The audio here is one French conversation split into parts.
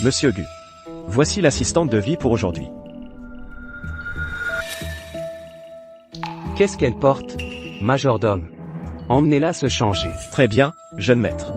Monsieur Gu. Voici l'assistante de vie pour aujourd'hui. Qu'est-ce qu'elle porte? Majordome. Emmenez-la se changer. Très bien, jeune maître.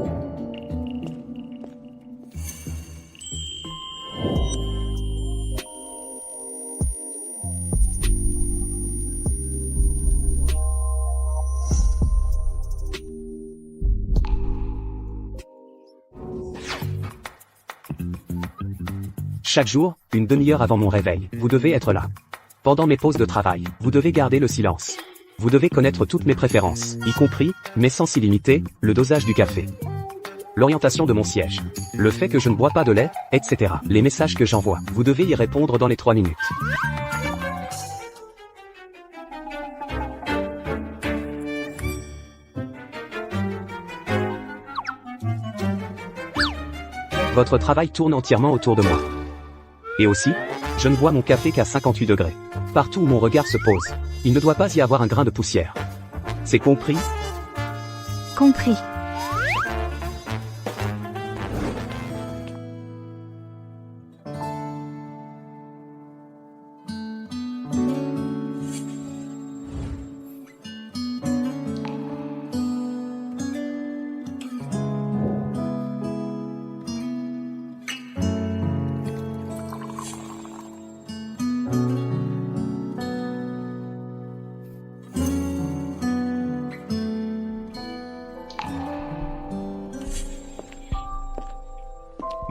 Chaque jour, une demi-heure avant mon réveil, vous devez être là. Pendant mes pauses de travail, vous devez garder le silence. Vous devez connaître toutes mes préférences, y compris, mais sans illimité, le dosage du café, l'orientation de mon siège, le fait que je ne bois pas de lait, etc. Les messages que j'envoie, vous devez y répondre dans les 3 minutes. Votre travail tourne entièrement autour de moi. Et aussi, je ne bois mon café qu'à 58 degrés. Partout où mon regard se pose, il ne doit pas y avoir un grain de poussière. C'est compris? Compris.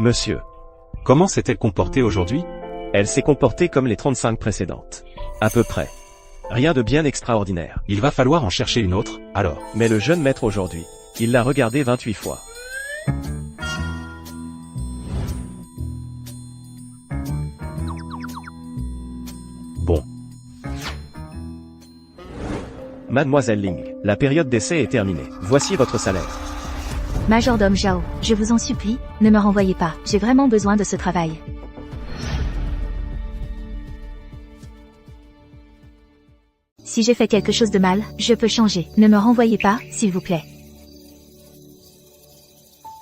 Monsieur. Comment s'est-elle comportée aujourd'hui? Elle s'est comportée comme les 35 précédentes. À peu près. Rien de bien extraordinaire. Il va falloir en chercher une autre, alors. Mais le jeune maître aujourd'hui, il l'a regardée 28 fois. Bon. Mademoiselle Ling, la période d'essai est terminée. Voici votre salaire. Majordome Zhao, je vous en supplie, ne me renvoyez pas, j'ai vraiment besoin de ce travail. Si j'ai fait quelque chose de mal, je peux changer. Ne me renvoyez pas, s'il vous plaît.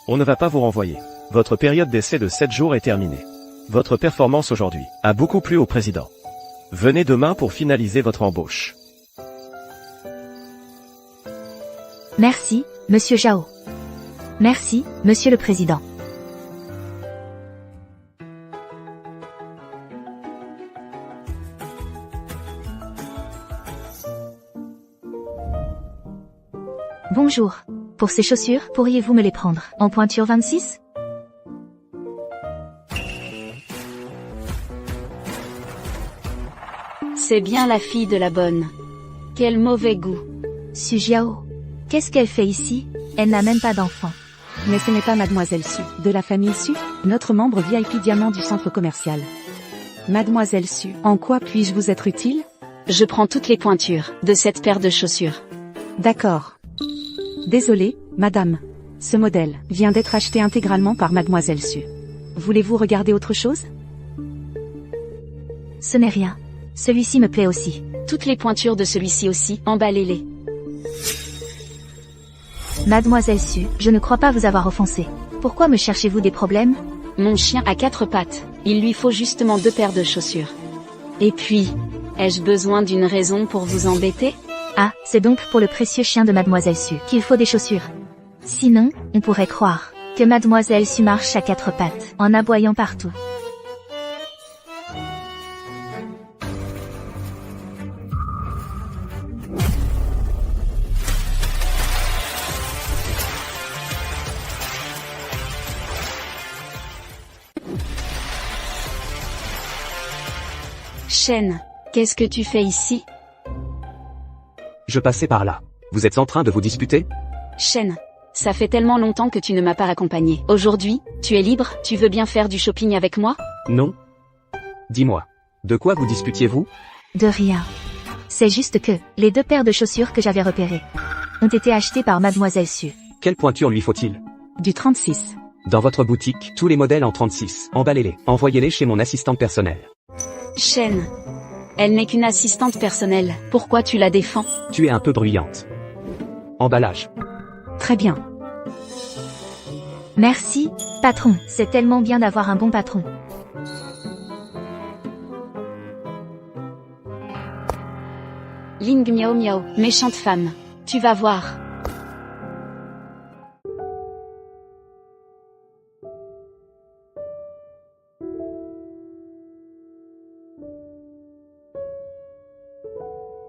On ne va pas vous renvoyer. Votre période d'essai de 7 jours est terminée. Votre performance aujourd'hui a beaucoup plu au président. Venez demain pour finaliser votre embauche. Merci, Monsieur Zhao. Merci, Monsieur le Président. Bonjour. Pour ces chaussures, pourriez-vous me les prendre en pointure 26? C'est bien la fille de la bonne. Quel mauvais goût. Su Jiao. Qu'est-ce qu'elle fait ici? Elle n'a même pas d'enfant. Mais ce n'est pas Mademoiselle Su, de la famille Su, notre membre VIP diamant du centre commercial. Mademoiselle Su, en quoi puis-je vous être utile? Je prends toutes les pointures de cette paire de chaussures. D'accord. Désolée, madame. Ce modèle vient d'être acheté intégralement par Mademoiselle Su. Voulez-vous regarder autre chose? Ce n'est rien. Celui-ci me plaît aussi. Toutes les pointures de celui-ci aussi, emballez-les. Mademoiselle Su, je ne crois pas vous avoir offensé. Pourquoi me cherchez-vous des problèmes? Mon chien a 4 pattes. Il lui faut justement 2 paires de chaussures. Et puis, ai-je besoin d'une raison pour vous embêter? Ah, c'est donc pour le précieux chien de Mademoiselle Su qu'il faut des chaussures. Sinon, on pourrait croire que Mademoiselle Su marche à 4 pattes, en aboyant partout. Shen, qu'est-ce que tu fais ici? Je passais par là. Vous êtes en train de vous disputer? Shen, ça fait tellement longtemps que tu ne m'as pas accompagné. Aujourd'hui, tu es libre, tu veux bien faire du shopping avec moi? Non. Dis-moi. De quoi vous disputiez-vous? De rien. C'est juste que, les 2 paires de chaussures que j'avais repérées ont été achetées par Mademoiselle Su. Quelle pointure lui faut-il? Du 36. Dans votre boutique, tous les modèles en 36. Emballez-les. Envoyez-les chez mon assistante personnelle. Shen, elle n'est qu'une assistante personnelle. Pourquoi tu la défends? Tu es un peu bruyante. Emballage. Très bien. Merci, patron. C'est tellement bien d'avoir un bon patron. Ling miao miao, méchante femme. Tu vas voir.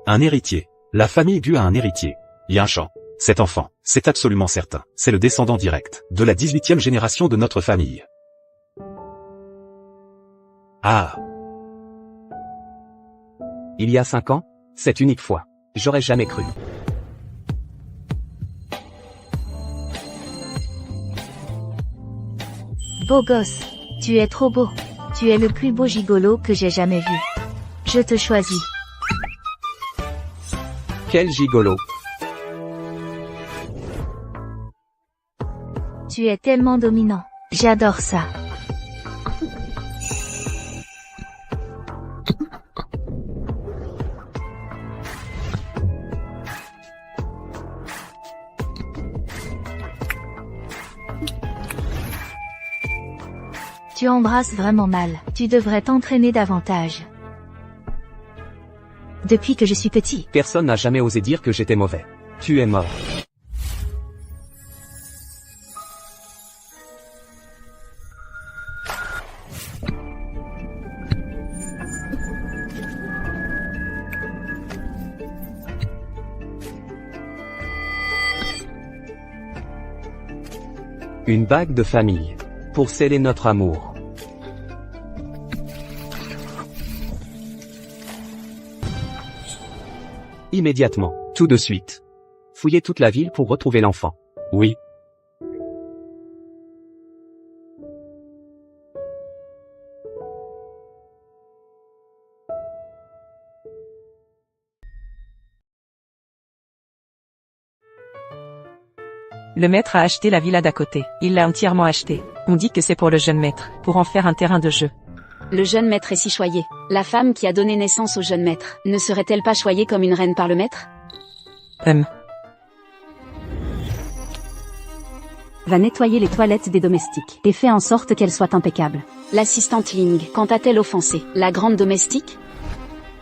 Un héritier. La famille Gu a un héritier. Yan Shan. Cet enfant, c'est absolument certain, c'est le descendant direct de la 18e génération de notre famille. Ah. Il y a 5 ans, cette unique fois, j'aurais jamais cru. Beau gosse. Tu es trop beau. Tu es le plus beau gigolo que j'ai jamais vu. Je te choisis. Quel gigolo. Tu es tellement dominant. J'adore ça. Tu embrasses vraiment mal. Tu devrais t'entraîner davantage. Depuis que je suis petit. Personne n'a jamais osé dire que j'étais mauvais. Tu es mort. Une bague de famille. Pour sceller notre amour. Immédiatement, tout de suite. Fouillez toute la ville pour retrouver l'enfant. Oui. Le maître a acheté la villa d'à côté. Il l'a entièrement achetée. On dit que c'est pour le jeune maître, pour en faire un terrain de jeu. Le jeune maître est si choyé. La femme qui a donné naissance au jeune maître, ne serait-elle pas choyée comme une reine par le maître? Va nettoyer les toilettes des domestiques, et fait en sorte qu'elles soient impeccables. L'assistante Ling, quand a-t-elle offensé? La grande domestique?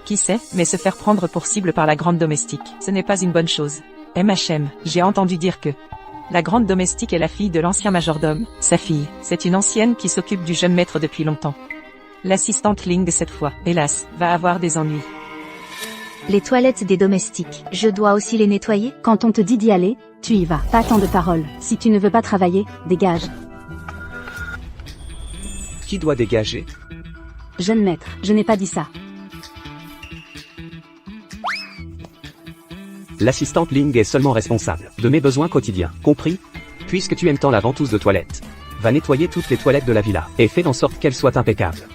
Qui sait, mais se faire prendre pour cible par la grande domestique, ce n'est pas une bonne chose. MHM, j'ai entendu dire que la grande domestique est la fille de l'ancien majordome. Sa fille, c'est une ancienne qui s'occupe du jeune maître depuis longtemps. L'assistante Ling cette fois, hélas, va avoir des ennuis. Les toilettes des domestiques, je dois aussi les nettoyer? Quand on te dit d'y aller, tu y vas. Pas tant de paroles. Si tu ne veux pas travailler, dégage. Qui doit dégager? Jeune maître, je n'ai pas dit ça. L'assistante Ling est seulement responsable de mes besoins quotidiens, compris? Puisque tu aimes tant la ventouse de toilette, va nettoyer toutes les toilettes de la villa, et fais en sorte qu'elles soient impeccables.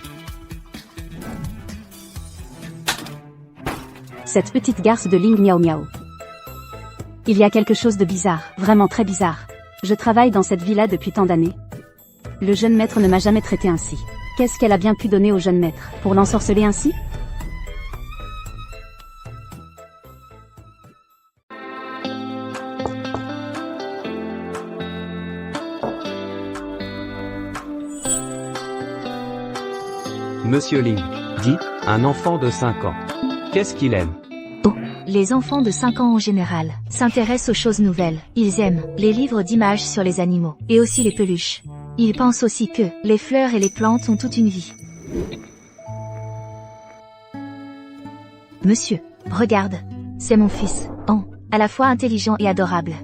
Cette petite garce de Ling miao miao. Il y a quelque chose de bizarre, vraiment très bizarre. Je travaille dans cette villa depuis tant d'années. Le jeune maître ne m'a jamais traité ainsi. Qu'est-ce qu'elle a bien pu donner au jeune maître, pour l'ensorceler ainsi? Monsieur Ling, dit, un enfant de 5 ans. Qu'est-ce qu'il aime? Les enfants de 5 ans en général s'intéressent aux choses nouvelles. Ils aiment les livres d'images sur les animaux, et aussi les peluches. Ils pensent aussi que les fleurs et les plantes ont toute une vie. Monsieur, regarde. C'est mon fils, à la fois intelligent et adorable.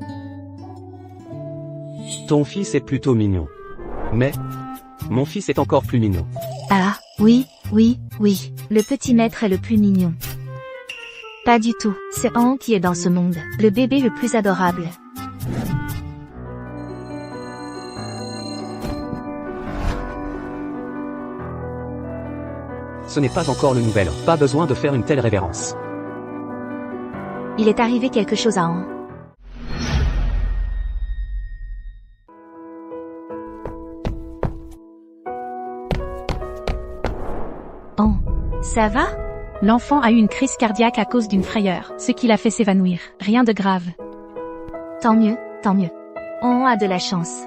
Ton fils est plutôt mignon. Mais, mon fils est encore plus mignon. Ah, oui. Le petit maître est le plus mignon. Pas du tout, c'est An qui est dans ce monde, le bébé le plus adorable. Ce n'est pas encore le nouvel an, pas besoin de faire une telle révérence. Il est arrivé quelque chose à An. An, ça va? L'enfant a eu une crise cardiaque à cause d'une frayeur, ce qui l'a fait s'évanouir. Rien de grave. Tant mieux. On a de la chance.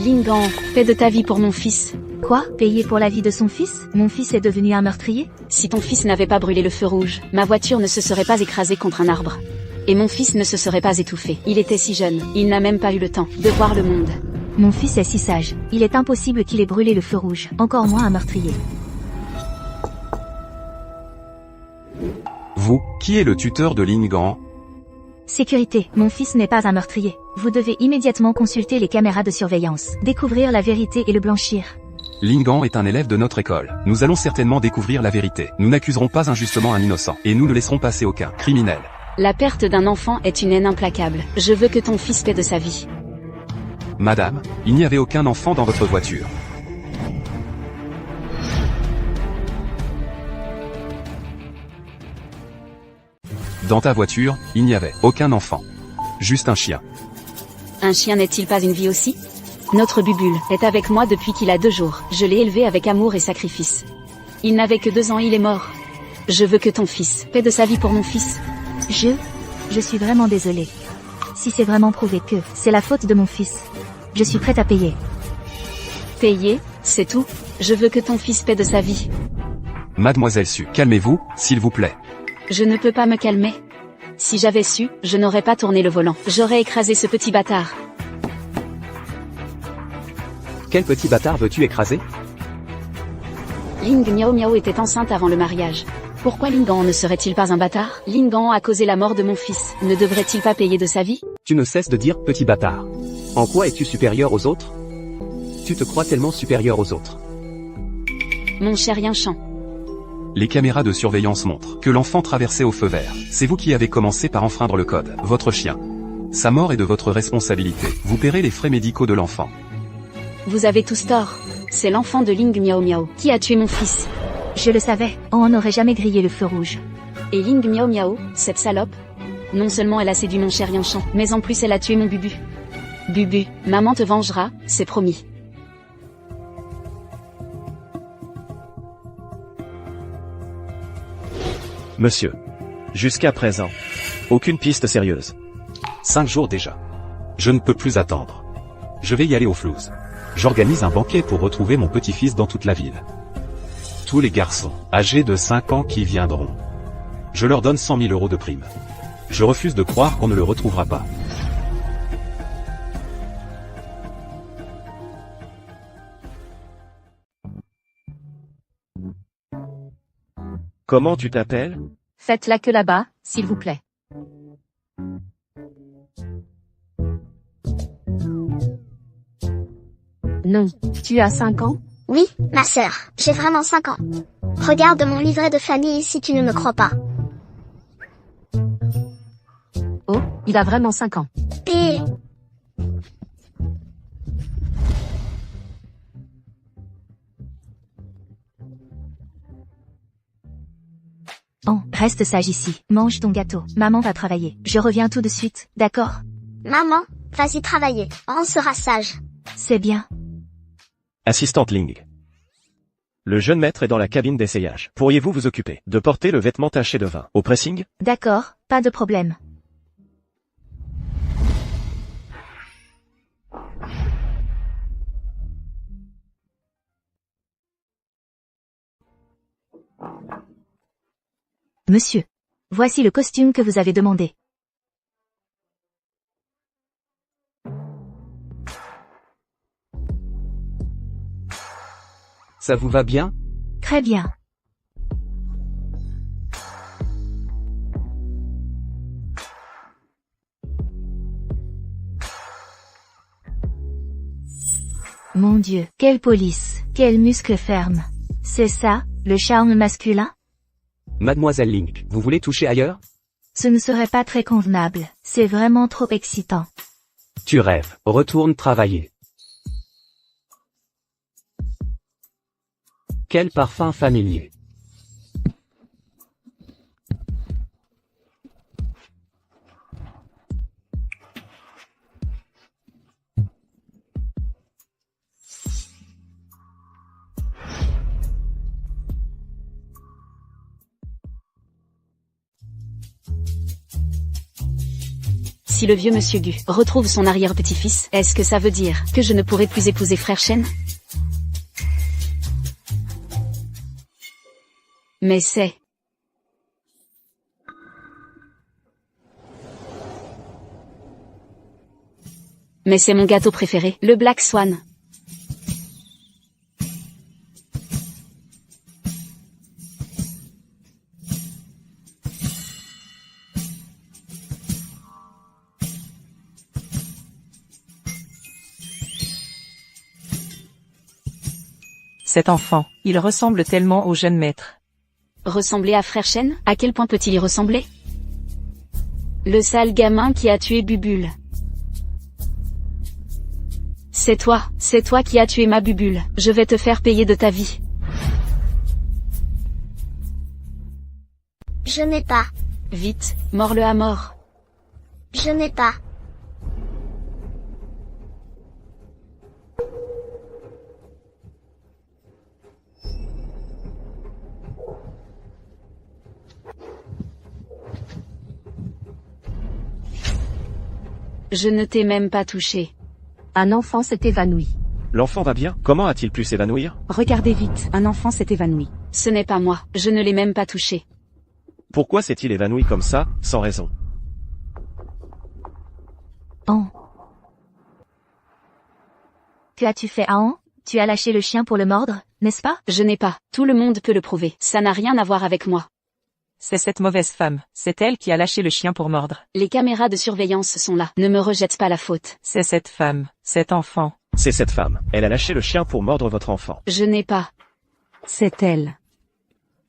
Lingan, paie de ta vie pour mon fils. Quoi? Payer pour la vie de son fils? Mon fils est devenu un meurtrier? Si ton fils n'avait pas brûlé le feu rouge, ma voiture ne se serait pas écrasée contre un arbre. Et mon fils ne se serait pas étouffé. Il était si jeune, il n'a même pas eu le temps de voir le monde. Mon fils est si sage. Il est impossible qu'il ait brûlé le feu rouge, encore moins un meurtrier. Vous, qui est le tuteur de Lingan? Sécurité, mon fils n'est pas un meurtrier. Vous devez immédiatement consulter les caméras de surveillance, découvrir la vérité et le blanchir. Lingan est un élève de notre école. Nous allons certainement découvrir la vérité. Nous n'accuserons pas injustement un innocent, et nous ne laisserons passer aucun criminel. La perte d'un enfant est une haine implacable. Je veux que ton fils paie de sa vie. Madame, il n'y avait aucun enfant dans votre voiture. Dans ta voiture, il n'y avait aucun enfant. Juste un chien. Un chien n'est-il pas une vie aussi? Notre Bubule est avec moi depuis qu'il a 2 jours. Je l'ai élevé avec amour et sacrifice. Il n'avait que 2 ans, il est mort. Je veux que ton fils paie de sa vie pour mon fils. Je suis vraiment désolée. Si c'est vraiment prouvé que c'est la faute de mon fils, je suis prête à payer. Payer, c'est tout. Je veux que ton fils paie de sa vie. Mademoiselle Su, calmez-vous, s'il vous plaît. Je ne peux pas me calmer. Si j'avais su, je n'aurais pas tourné le volant. J'aurais écrasé ce petit bâtard. Quel petit bâtard veux-tu écraser? Ling Miao Miao était enceinte avant le mariage. Pourquoi Lingan ne serait-il pas un bâtard? Lingan a causé la mort de mon fils. Ne devrait-il pas payer de sa vie? Tu ne cesses de dire petit bâtard. En quoi es-tu supérieur aux autres? Tu te crois tellement supérieur aux autres. Mon cher Yinchan. Les caméras de surveillance montrent que l'enfant traversait au feu vert. C'est vous qui avez commencé par enfreindre le code, votre chien. Sa mort est de votre responsabilité. Vous paierez les frais médicaux de l'enfant. Vous avez tous tort. C'est l'enfant de Ling Miao Miao qui a tué mon fils. Je le savais, on n'aurait jamais grillé le feu rouge. Et Ling Miao Miao, cette salope? Non seulement elle a séduit mon cher Yinchan, mais en plus elle a tué mon Bubu. Bubu, maman te vengera, c'est promis. Monsieur. Jusqu'à présent. Aucune piste sérieuse. 5 jours déjà. Je ne peux plus attendre. Je vais y aller au flouze. J'organise un banquet pour retrouver mon petit-fils dans toute la ville. Tous les garçons, âgés de 5 ans qui viendront. Je leur donne 100 000 € de prime. Je refuse de croire qu'on ne le retrouvera pas. Comment tu t'appelles? Faites la queue là-bas, s'il vous plaît. Non. Tu as 5 ans? Oui, ma sœur, j'ai vraiment 5 ans. Regarde mon livret de famille si tu ne me crois pas. Oh, il a vraiment 5 ans. Et... Oh, reste sage ici. Mange ton gâteau. Maman va travailler. Je reviens tout de suite, d'accord? Maman, vas-y travailler. On sera sage. C'est bien. Assistante Ling. Le jeune maître est dans la cabine d'essayage. Pourriez-vous vous occuper de porter le vêtement taché de vin au pressing? D'accord, pas de problème. Monsieur, voici le costume que vous avez demandé. Ça vous va bien? Très bien. Mon Dieu, quelle police, quel muscle ferme. C'est ça, le charme masculin? Mademoiselle Link, vous voulez toucher ailleurs? Ce ne serait pas très convenable, c'est vraiment trop excitant. Tu rêves, retourne travailler. Quel parfum familier. Si le vieux monsieur Gu retrouve son arrière-petit-fils, est-ce que ça veut dire que je ne pourrai plus épouser frère Shen? Mais c'est... Mais c'est mon gâteau préféré, le Black Swan. Cet enfant, il ressemble tellement au jeune maître. Ressembler à frère Shen? À quel point peut-il y ressembler? Le sale gamin qui a tué Bubule. C'est toi qui as tué ma Bubule. Je vais te faire payer de ta vie. Je n'ai pas. Vite, mords-le à mort. Je n'ai pas. Je ne t'ai même pas touché. Un enfant s'est évanoui. L'enfant va bien? Comment a-t-il pu s'évanouir? Regardez vite, un enfant s'est évanoui. Ce n'est pas moi, je ne l'ai même pas touché. Pourquoi s'est-il évanoui comme ça, sans raison? Oh. Que as-tu fait, Aon? Tu as lâché le chien pour le mordre, n'est-ce pas? Je n'ai pas. Tout le monde peut le prouver. Ça n'a rien à voir avec moi. C'est cette mauvaise femme, c'est elle qui a lâché le chien pour mordre. Les caméras de surveillance sont là. Ne me rejette pas la faute. C'est cette femme, cet enfant. C'est cette femme. Elle a lâché le chien pour mordre votre enfant. Je n'ai pas. C'est elle.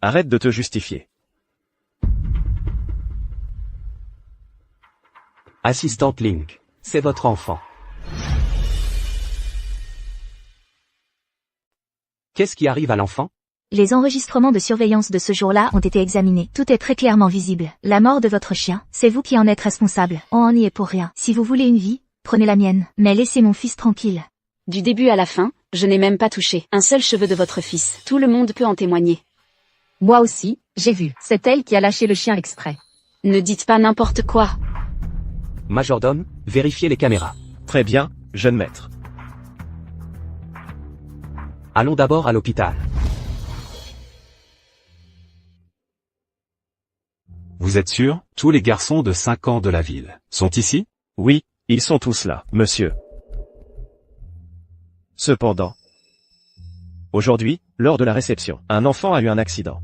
Arrête de te justifier. Assistante Link, c'est votre enfant. Qu'est-ce qui arrive à l'enfant? Les enregistrements de surveillance de ce jour-là ont été examinés. Tout est très clairement visible. La mort de votre chien, c'est vous qui en êtes responsable. On en y est pour rien. Si vous voulez une vie, prenez la mienne. Mais laissez mon fils tranquille. Du début à la fin, je n'ai même pas touché un seul cheveu de votre fils. Tout le monde peut en témoigner. Moi aussi, j'ai vu. C'est elle qui a lâché le chien exprès. Ne dites pas n'importe quoi. Majordome, vérifiez les caméras. Très bien, jeune maître. Allons d'abord à l'hôpital. Vous êtes sûr? Tous les garçons de 5 ans de la ville sont ici? Oui, ils sont tous là, monsieur. Cependant, aujourd'hui, lors de la réception, un enfant a eu un accident.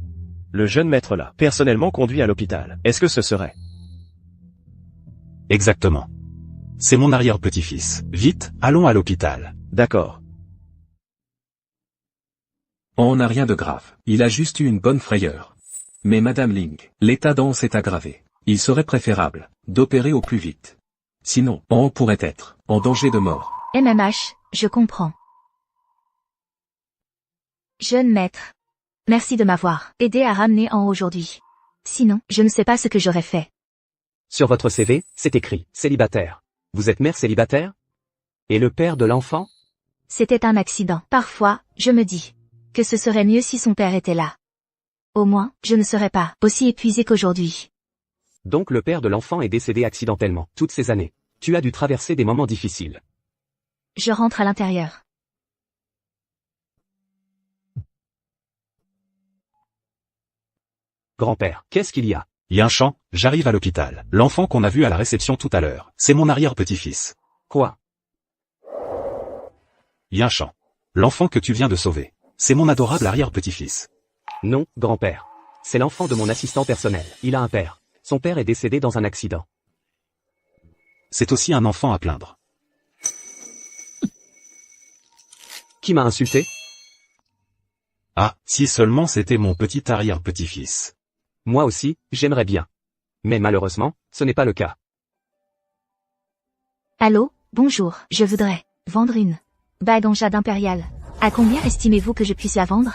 Le jeune maître l'a personnellement conduit à l'hôpital. Est-ce que ce serait? Exactement. C'est mon arrière-petit-fils. Vite, allons à l'hôpital. D'accord. On n'a rien de grave. Il a juste eu une bonne frayeur. Mais Madame Ling, l'état d'On s'est aggravé. Il serait préférable d'opérer au plus vite. Sinon, on pourrait être en danger de mort. MMH, je comprends. Jeune maître. Merci de m'avoir aidé à ramener en aujourd'hui. Sinon, je ne sais pas ce que j'aurais fait. Sur votre CV, c'est écrit « célibataire ». Vous êtes mère célibataire? Et le père de l'enfant? C'était un accident. Parfois, je me dis que ce serait mieux si son père était là. Au moins, je ne serais pas aussi épuisé qu'aujourd'hui. Donc le père de l'enfant est décédé accidentellement, toutes ces années. Tu as dû traverser des moments difficiles. Je rentre à l'intérieur. Grand-père, qu'est-ce qu'il y a? Yinchan, j'arrive à l'hôpital. L'enfant qu'on a vu à la réception tout à l'heure, c'est mon arrière-petit-fils. Quoi? Yinchan. L'enfant que tu viens de sauver. C'est mon adorable arrière-petit-fils. Non, grand-père. C'est l'enfant de mon assistant personnel. Il a un père. Son père est décédé dans un accident. C'est aussi un enfant à plaindre. Qui m'a insulté? Ah, si seulement c'était mon petit arrière-petit-fils. Moi aussi, j'aimerais bien. Mais malheureusement, ce n'est pas le cas. Allô, bonjour, je voudrais vendre une bague en jade impérial. À combien estimez-vous que je puisse la vendre?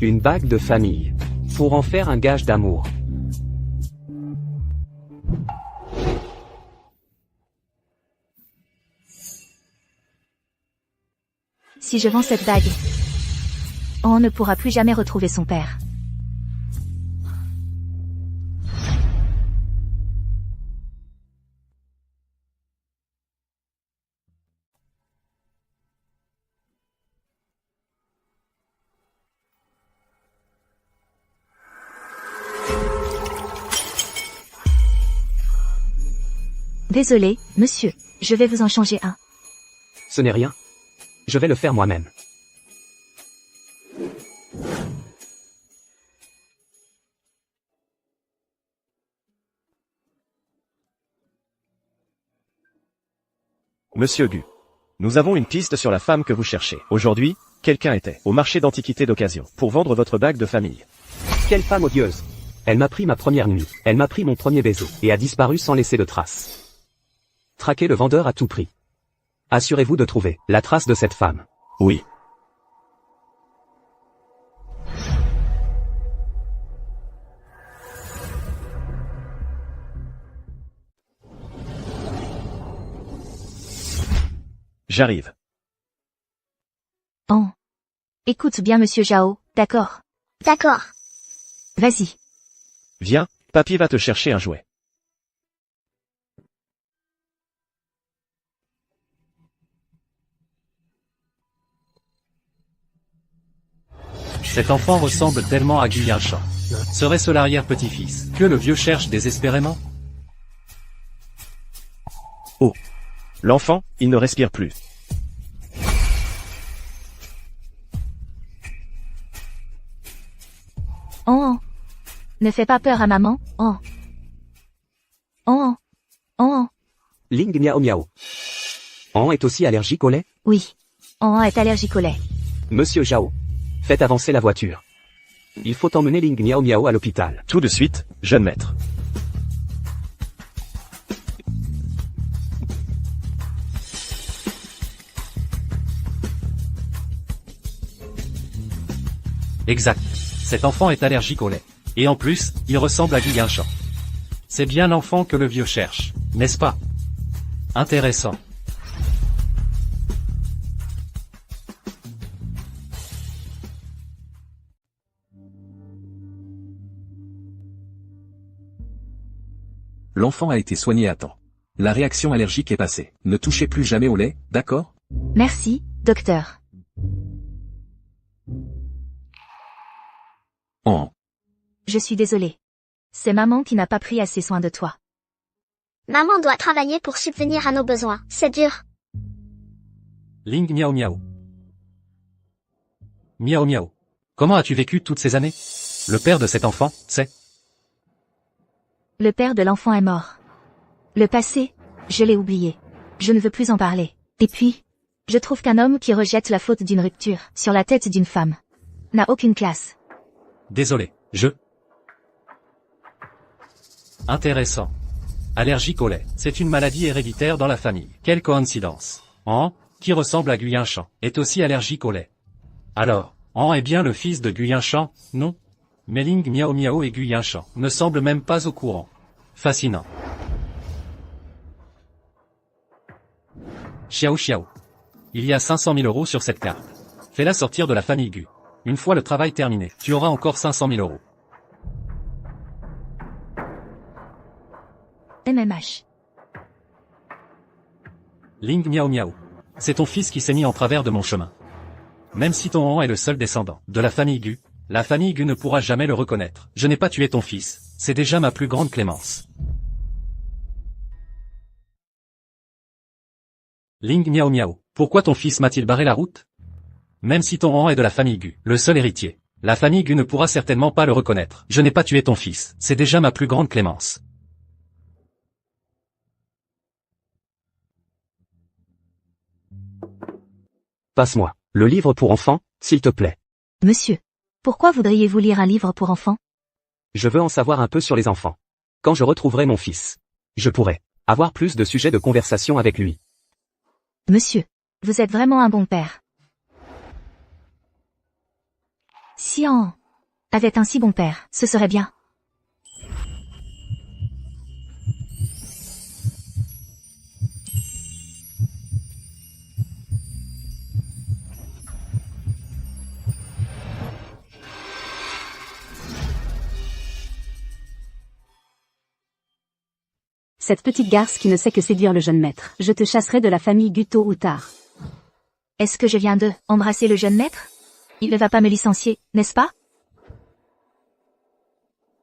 Une bague de famille. Pour en faire un gage d'amour. Si je vends cette bague, on ne pourra plus jamais retrouver son père. Désolé, monsieur, je vais vous en changer un. Ce n'est rien. Je vais le faire moi-même. Monsieur Gu. Nous avons une piste sur la femme que vous cherchez. Aujourd'hui, quelqu'un était au marché d'antiquités d'occasion pour vendre votre bague de famille. Quelle femme odieuse! Elle m'a pris ma première nuit, elle m'a pris mon premier baiser, et a disparu sans laisser de traces. Traquez le vendeur à tout prix. Assurez-vous de trouver la trace de cette femme. Oui. J'arrive. Oh. Écoute bien monsieur Zhao, d'accord? D'accord. Vas-y. Viens, papy va te chercher un jouet. Cet enfant ressemble tellement à Gu Yanshan. Serait-ce l'arrière-petit-fils que le vieux cherche désespérément? Oh. L'enfant, il ne respire plus. Oh. Ne fais pas peur à maman, oh. Oh. Oh. Ling Miao Miao. An est aussi allergique au lait? Oui. Oh est allergique au lait. Monsieur Zhao. Faites avancer la voiture. Il faut emmener Ling Miao Miao à l'hôpital. Tout de suite, jeune maître. Exact. Cet enfant est allergique au lait. Et en plus, il ressemble à Gu Yanshan. C'est bien l'enfant que le vieux cherche, n'est-ce pas? Intéressant. L'enfant a été soigné à temps. La réaction allergique est passée. Ne touchez plus jamais au lait, d'accord? Merci, docteur. Oh. Je suis désolée. C'est maman qui n'a pas pris assez soin de toi. Maman doit travailler pour subvenir à nos besoins. C'est dur. Ling Miao Miao. Miao Miao. Comment as-tu vécu toutes ces années? Le père de cet enfant, c'est... Le père de l'enfant est mort. Le passé, je l'ai oublié. Je ne veux plus en parler. Et puis, je trouve qu'un homme qui rejette la faute d'une rupture sur la tête d'une femme n'a aucune classe. Désolé, je... Intéressant. Allergique au lait, c'est une maladie héréditaire dans la famille. Quelle coïncidence. An, qui ressemble à Gu Yanshan, est aussi allergique au lait. Alors, An est bien le fils de Gu Yanshan, non? Mais Ling Miao Miao et Gu Yanshan ne semblent même pas au courant. Fascinant. Xiao Xiao. Il y a 500 000 € sur cette carte. Fais-la sortir de la famille Gu. Une fois le travail terminé, tu auras encore 500 000 €. MMH. Ling Miao Miao. C'est ton fils qui s'est mis en travers de mon chemin. Même si ton An est le seul descendant de la famille Gu, la famille Gu ne pourra jamais le reconnaître. Je n'ai pas tué ton fils, c'est déjà ma plus grande clémence. Ling Miao Miao. Pourquoi ton fils m'a-t-il barré la route? Même si ton An est de la famille Gu, le seul héritier, la famille Gu ne pourra certainement pas le reconnaître. Je n'ai pas tué ton fils, c'est déjà ma plus grande clémence. Passe-moi le livre pour enfants, s'il te plaît. Monsieur, pourquoi voudriez-vous lire un livre pour enfants? Je veux en savoir un peu sur les enfants. Quand je retrouverai mon fils, je pourrai avoir plus de sujets de conversation avec lui. Monsieur, vous êtes vraiment un bon père. Si An avait un si bon père, ce serait bien. Cette petite garce qui ne sait que séduire le jeune maître. Je te chasserai de la famille Gu tôt ou tard. Est-ce que je viens de embrasser le jeune maître? Il ne va pas me licencier, n'est-ce pas?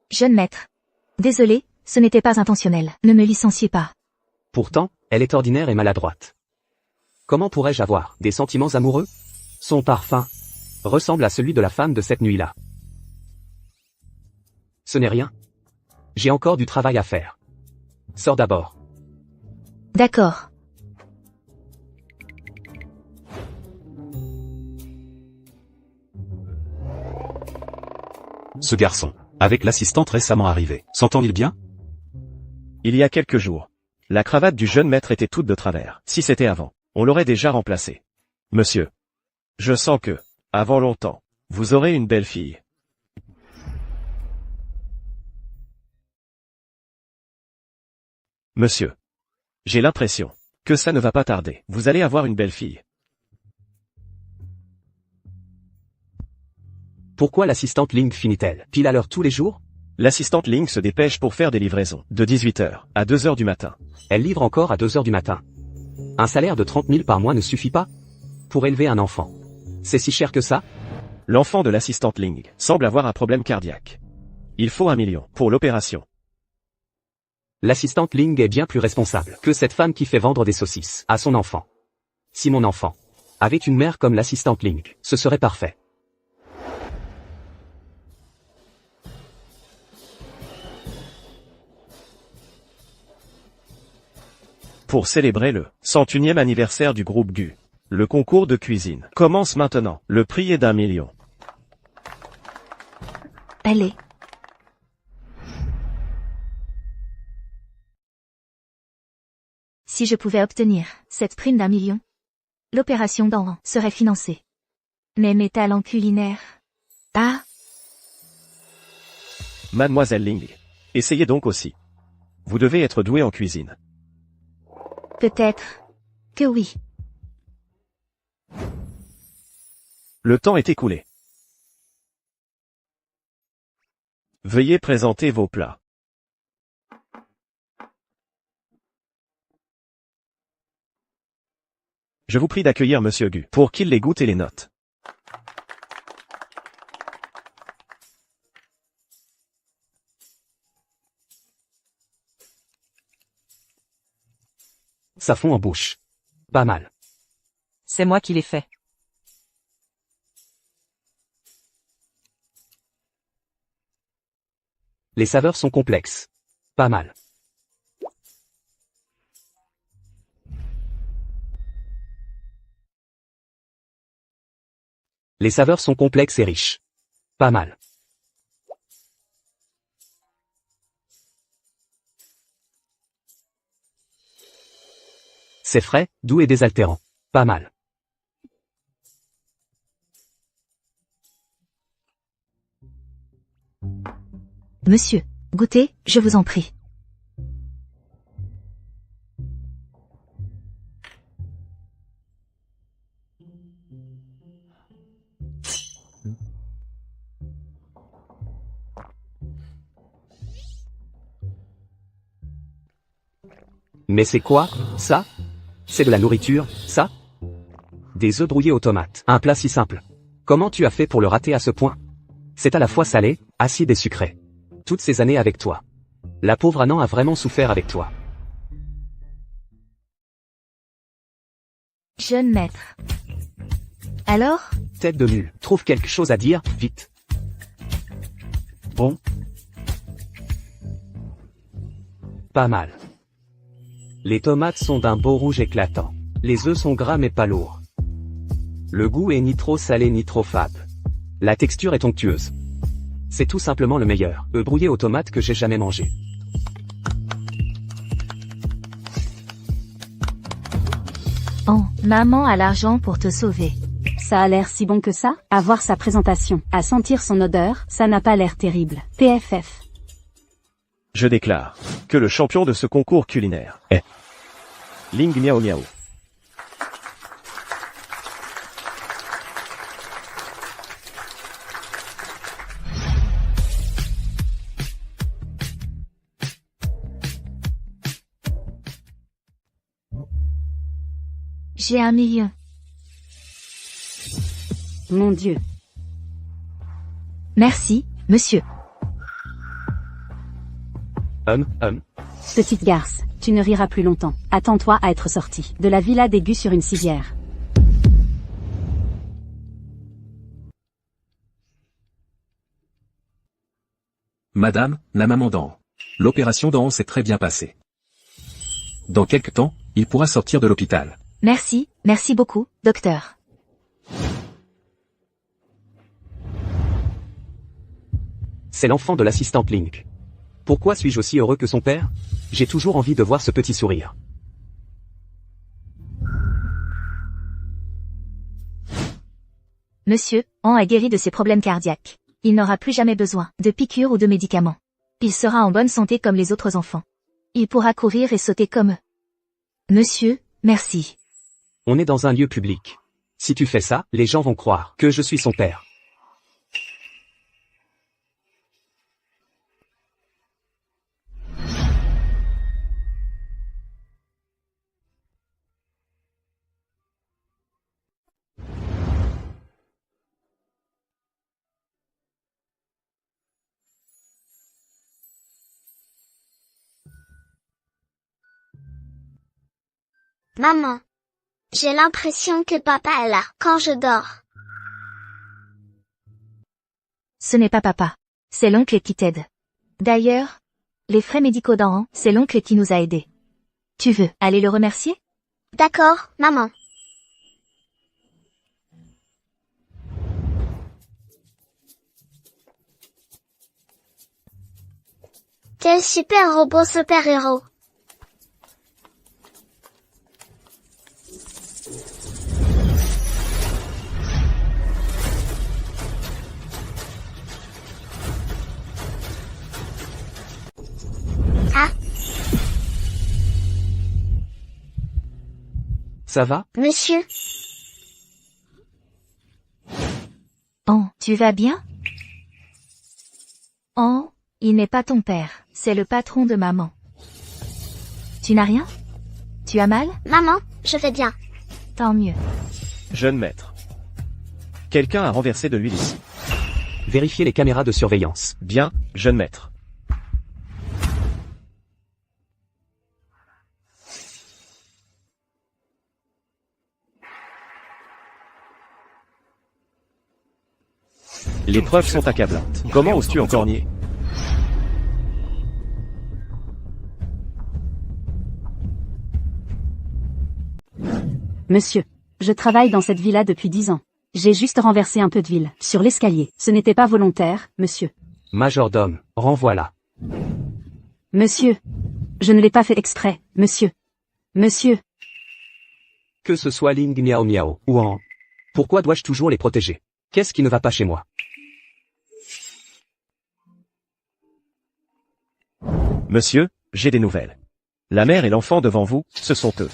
Jeune maître. Désolé, ce n'était pas intentionnel. Ne me licenciez pas. Pourtant, elle est ordinaire et maladroite. Comment pourrais-je avoir des sentiments amoureux? Son parfum ressemble à celui de la femme de cette nuit-là. Ce n'est rien. J'ai encore du travail à faire. Sors d'abord. D'accord. Ce garçon, avec l'assistante récemment arrivée, s'entend-il bien? Il y a quelques jours, la cravate du jeune maître était toute de travers. Si c'était avant, on l'aurait déjà remplacée. Monsieur. Je sens que, avant longtemps, vous aurez une belle fille. Monsieur. J'ai l'impression que ça ne va pas tarder. Vous allez avoir une belle fille. Pourquoi l'assistante Ling finit-elle pile à l'heure tous les jours? L'assistante Ling se dépêche pour faire des livraisons, de 18h à 2h du matin. Elle livre encore à 2h du matin. Un salaire de 30 000 par mois ne suffit pas pour élever un enfant. C'est si cher que ça? L'enfant de l'assistante Ling semble avoir un problème cardiaque. Il faut 1 million pour l'opération. L'assistante Ling est bien plus responsable que cette femme qui fait vendre des saucisses à son enfant. Si mon enfant avait une mère comme l'assistante Ling, ce serait parfait. Pour célébrer le 101e anniversaire du groupe Gu, le concours de cuisine commence maintenant. Le prix est d'1 million. Allez. Si je pouvais obtenir cette prime d'1 million, l'opération d'Enran serait financée. Mais mes talents culinaires... Ah! Mademoiselle Ling, essayez donc aussi. Vous devez être douée en cuisine. Peut-être que oui. Le temps est écoulé. Veuillez présenter vos plats. Je vous prie d'accueillir Monsieur Gu pour qu'il les goûte et les note. Ça fond en bouche. Pas mal. C'est moi qui l'ai fait. Les saveurs sont complexes. Pas mal. Les saveurs sont complexes et riches. Pas mal. C'est frais, doux et désaltérant. Pas mal. Monsieur, goûtez, je vous en prie. Mais c'est quoi, ça? C'est de la nourriture, ça? Des œufs brouillés aux tomates. Un plat si simple. Comment tu as fait pour le rater à ce point? C'est à la fois salé, acide et sucré. Toutes ces années avec toi. La pauvre Anan a vraiment souffert avec toi. Jeune maître. Alors? Tête de mule, trouve quelque chose à dire, vite. Bon. Pas mal. Les tomates sont d'un beau rouge éclatant. Les œufs sont gras mais pas lourds. Le goût est ni trop salé ni trop fade. La texture est onctueuse. C'est tout simplement le meilleur œuf brouillé aux tomates que j'ai jamais mangé. Oh, maman a l'argent pour te sauver. Ça a l'air si bon que ça? À voir sa présentation, à sentir son odeur, ça n'a pas l'air terrible. PFF. Je déclare que le champion de ce concours culinaire est Ling Miao Miao. J'ai 1 million. Mon Dieu. Merci, monsieur. Petite garce, tu ne riras plus longtemps. Attends-toi à être sorti de la villa d'Aigu sur une civière. Madame, la maman d'An. L'opération d'An s'est très bien passée. Dans quelque temps, il pourra sortir de l'hôpital. Merci beaucoup, docteur. C'est l'enfant de l'assistante Link. Pourquoi suis-je aussi heureux que son père? J'ai toujours envie de voir ce petit sourire. Monsieur, An a guéri de ses problèmes cardiaques. Il n'aura plus jamais besoin de piqûres ou de médicaments. Il sera en bonne santé comme les autres enfants. Il pourra courir et sauter comme eux. Monsieur, merci. On est dans un lieu public. Si tu fais ça, les gens vont croire que je suis son père. Maman. J'ai l'impression que papa est là quand je dors. Ce n'est pas papa. C'est l'oncle qui t'aide. D'ailleurs, les frais médicaux d'An, c'est l'oncle qui nous a aidés. Tu veux aller le remercier? D'accord, maman. Quel super robot super-héros. Ah, Ça va? monsieur, An, tu vas bien? An, il n'est pas ton père, c'est le patron de maman. Tu n'as rien? Tu as mal? maman, je vais bien. Tant mieux. Jeune maître. Quelqu'un a renversé de l'huile ici. Vérifiez les caméras de surveillance. Bien, jeune maître. Les preuves sont accablantes. Comment oses-tu encore nier? Monsieur, je travaille dans cette villa depuis 10 ans. J'ai juste renversé un peu d'huile sur l'escalier. Ce n'était pas volontaire, monsieur. Majordome, renvoie-la. Monsieur. Je ne l'ai pas fait exprès, monsieur. Monsieur. Que ce soit Ling Miao Miao ou An. Pourquoi dois-je toujours les protéger? Qu'est-ce qui ne va pas chez moi? Monsieur, j'ai des nouvelles. La mère et l'enfant devant vous, ce sont eux.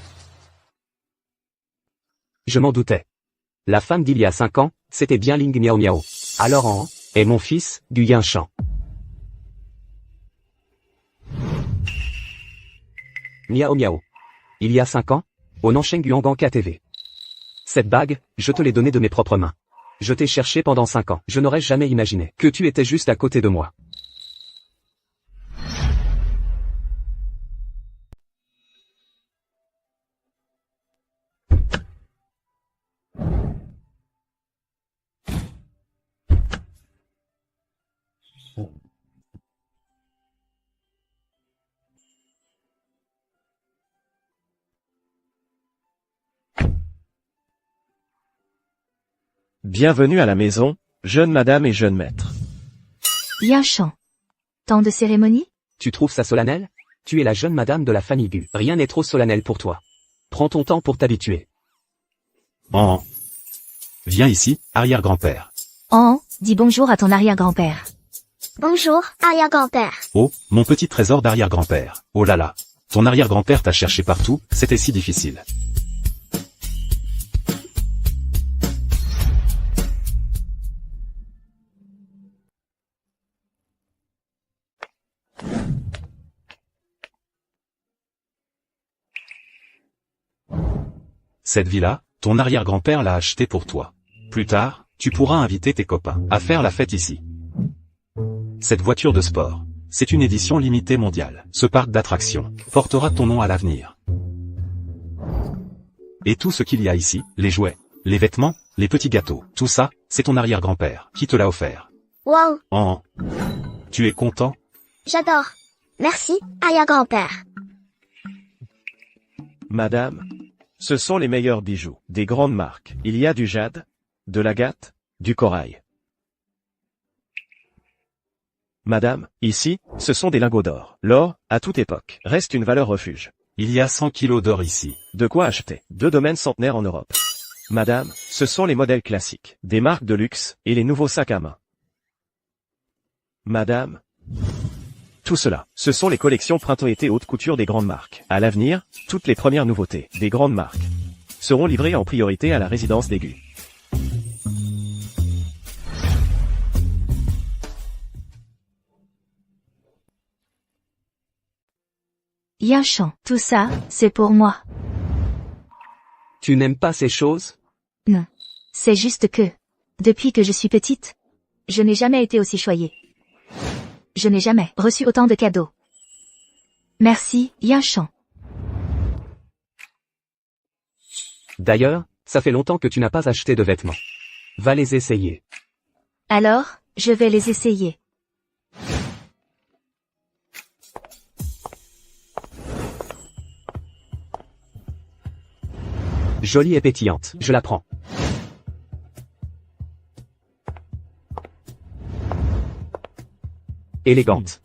Je m'en doutais. La femme d'il y a 5 ans, c'était bien Ling Miao Miao. Alors An est mon fils, du Yin Shan. Miao Miao. Il y a 5 ans, au Nansheng Yuangang KTV. Cette bague, je te l'ai donnée de mes propres mains. Je t'ai cherché pendant 5 ans. Je n'aurais jamais imaginé que tu étais juste à côté de moi. Bienvenue à la maison, jeune madame et jeune maître. Yin Shan. Tant de cérémonies? Tu trouves ça solennel? Tu es la jeune madame de la famille Gu. Rien n'est trop solennel pour toi. Prends ton temps pour t'habituer. An. Viens ici, arrière-grand-père. An, dis bonjour à ton arrière-grand-père. Bonjour, arrière-grand-père. Oh, mon petit trésor d'arrière-grand-père. Oh là là. Ton arrière-grand-père t'a cherché partout, c'était si difficile. Cette villa, ton arrière-grand-père l'a achetée pour toi. Plus tard, tu pourras inviter tes copains à faire la fête ici. Cette voiture de sport, c'est une édition limitée mondiale. Ce parc d'attractions portera ton nom à l'avenir. Et tout ce qu'il y a ici, les jouets, les vêtements, les petits gâteaux, tout ça, c'est ton arrière-grand-père qui te l'a offert. Waouh, Tu es content? j'adore. Merci, arrière-grand-père. Madame, ce sont les meilleurs bijoux, des grandes marques. Il y a du jade, de l'agate, du corail. Madame, ici, ce sont des lingots d'or. L'or, à toute époque, reste une valeur refuge. Il y a 100 kilos d'or ici. De quoi acheter. 2 domaines centenaires en Europe. Madame, ce sont les modèles classiques, des marques de luxe, et les nouveaux sacs à main. Madame, tout cela, ce sont les collections printemps-été haute couture des grandes marques. À l'avenir, toutes les premières nouveautés, des grandes marques, seront livrées en priorité à la résidence d'Aigu. Yinchan, tout ça, c'est pour moi. Tu n'aimes pas ces choses? Non. C'est juste que, depuis que je suis petite, je n'ai jamais été aussi choyée. Je n'ai jamais reçu autant de cadeaux. Merci, Yinchan. D'ailleurs, ça fait longtemps que tu n'as pas acheté de vêtements. Va les essayer. Alors, je vais les essayer. Jolie et pétillante, je la prends. Élégante.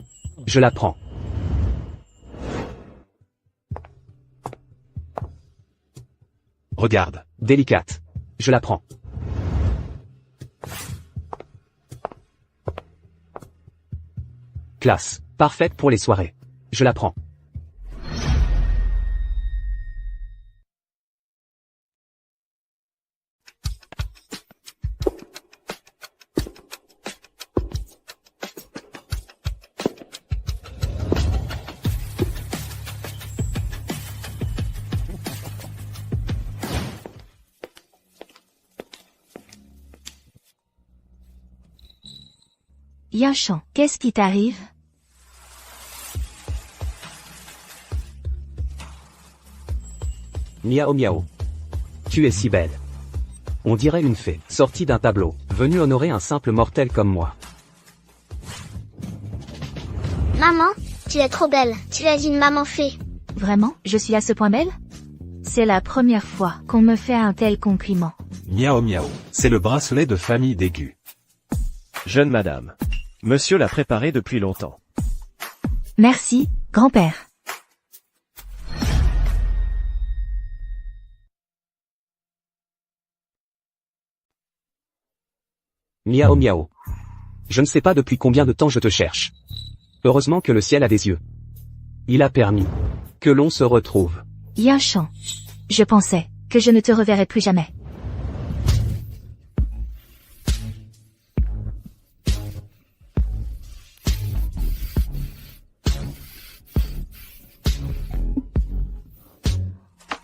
Je la prends. Regarde. Délicate. Je la prends. Classe. Parfaite pour les soirées. Je la prends. Yinchan, qu'est-ce qui t'arrive? Miao miao. Tu es si belle. On dirait une fée, sortie d'un tableau, venue honorer un simple mortel comme moi. Maman, tu es trop belle. Tu es une maman fée. Vraiment, je suis à ce point belle? C'est la première fois qu'on me fait un tel compliment. Miao miao. C'est le bracelet de famille d'Aigu. Jeune madame. Monsieur l'a préparé depuis longtemps. Merci, grand-père. Miao miao. Je ne sais pas depuis combien de temps je te cherche. Heureusement que le ciel a des yeux. Il a permis que l'on se retrouve. Yinchan. Je pensais que je ne te reverrais plus jamais.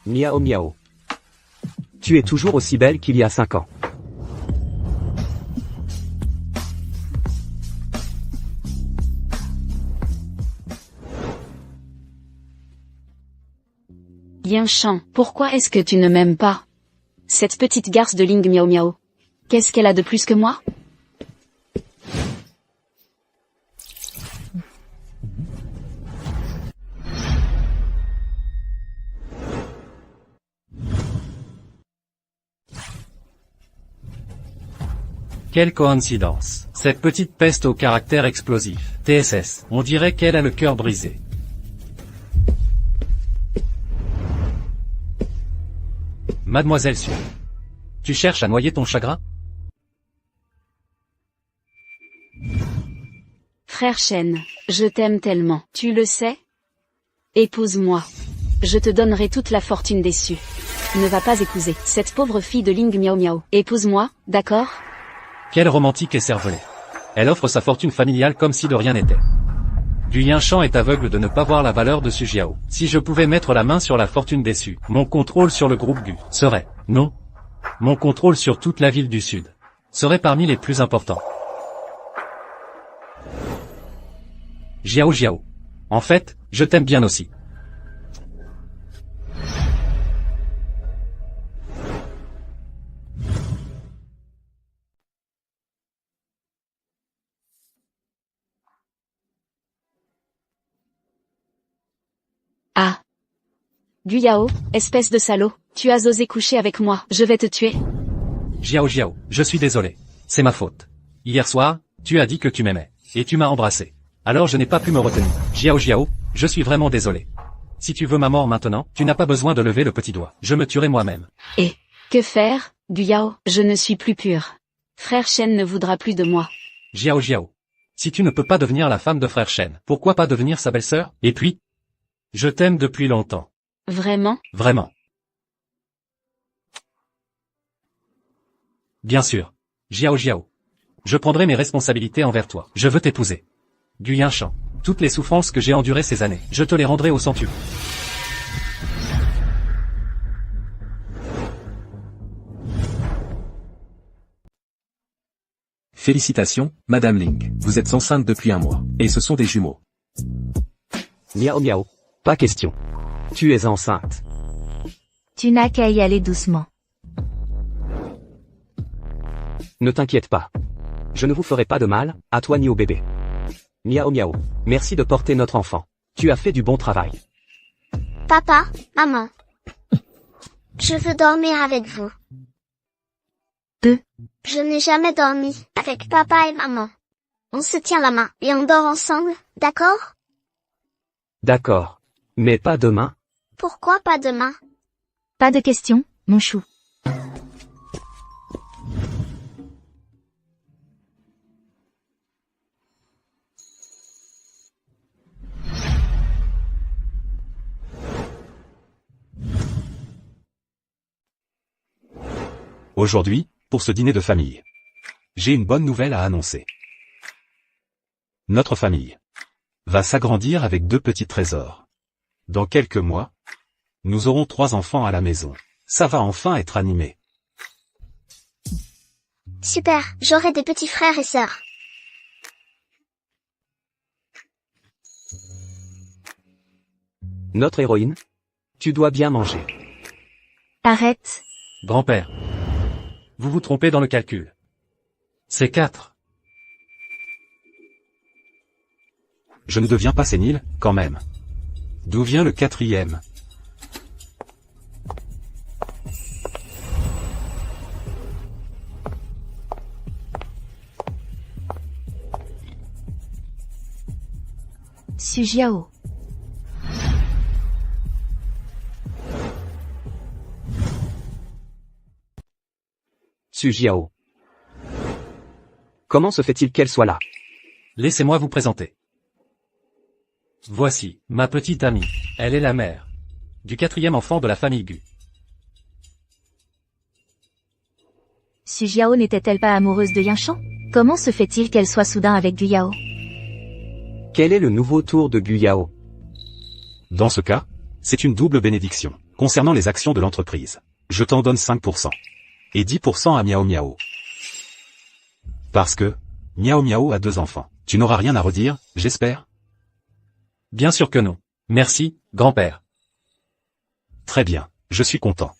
Miao miao. Tu es toujours aussi belle qu'il y a 5 ans. Yinchan, pourquoi est-ce que tu ne m'aimes pas? Cette petite garce de Ling Miao Miao. Qu'est-ce qu'elle a de plus que moi? Quelle coïncidence. Cette petite peste au caractère explosif. TSS. On dirait qu'elle a le cœur brisé. Mademoiselle Su. Tu cherches à noyer ton chagrin? Frère Shen, je t'aime tellement. Tu le sais? Épouse-moi. Je te donnerai toute la fortune déçue. Ne va pas épouser cette pauvre fille de Ling Miao Miao. Épouse-moi, d'accord? Quelle romantique et cervelée. Elle offre sa fortune familiale comme si de rien n'était. Du Yinshan est aveugle de ne pas voir la valeur de Su Jiao. Si je pouvais mettre la main sur la fortune des Su, mon contrôle sur le groupe Gu serait, non. Mon contrôle sur toute la ville du Sud serait parmi les plus importants. Jiao Jiao. En fait, je t'aime bien aussi. Ah. Gu Yao, espèce de salaud, tu as osé coucher avec moi, je vais te tuer. Jiao Jiao, je suis désolé. C'est ma faute. Hier soir, tu as dit que tu m'aimais, et tu m'as embrassé. Alors je n'ai pas pu me retenir. Jiao Jiao, je suis vraiment désolé. Si tu veux ma mort maintenant, tu n'as pas besoin de lever le petit doigt. Je me tuerai moi-même. Et, que faire, Gu Yao, je ne suis plus pure. Frère Shen ne voudra plus de moi. Jiao Jiao. Si tu ne peux pas devenir la femme de frère Shen, pourquoi pas devenir sa belle-sœur? Et puis, je t'aime depuis longtemps. Vraiment? Vraiment. Bien sûr. Jiao Jiao. Je prendrai mes responsabilités envers toi. Je veux t'épouser. Gu Yinshan. Toutes les souffrances que j'ai endurées ces années, je te les rendrai au centuple. Félicitations, Madame Ling. Vous êtes enceinte depuis 1 mois. Et ce sont des jumeaux. Miao Miao. Pas question. Tu es enceinte. Tu n'as qu'à y aller doucement. Ne t'inquiète pas. Je ne vous ferai pas de mal, à toi ni au bébé. Miao Miao. Merci de porter notre enfant. Tu as fait du bon travail. Papa, maman. Je veux dormir avec vous. Je n'ai jamais dormi avec papa et maman. On se tient la main et on dort ensemble, d'accord? D'accord. Mais pas demain. Pourquoi pas demain? Pas de question, mon chou. Aujourd'hui, pour ce dîner de famille, j'ai une bonne nouvelle à annoncer. Notre famille va s'agrandir avec 2 petits trésors. Dans quelques mois, nous aurons 3 enfants à la maison. Ça va enfin être animé. Super, j'aurai des petits frères et sœurs. Notre héroïne. Tu dois bien manger. Arrête. Grand-père. Vous vous trompez dans le calcul. C'est 4. Je ne deviens pas sénile, quand même. D'où vient le 4e? Su Jiao. Su Jiao. Comment se fait-il qu'elle soit là? Laissez-moi vous présenter. Voici, ma petite amie. Elle est la mère du 4e enfant de la famille Gu. Su Jiao n'était-elle pas amoureuse de Yinshan? Comment se fait-il qu'elle soit soudain avec Gu Yao? Quel est le nouveau tour de Gu Yao? Dans ce cas, c'est une double bénédiction. Concernant les actions de l'entreprise, je t'en donne 5%. Et 10% à Miao Miao. Parce que, Miao Miao a 2 enfants. Tu n'auras rien à redire, j'espère? Bien sûr que non. Merci, grand-père. Très bien, je suis content.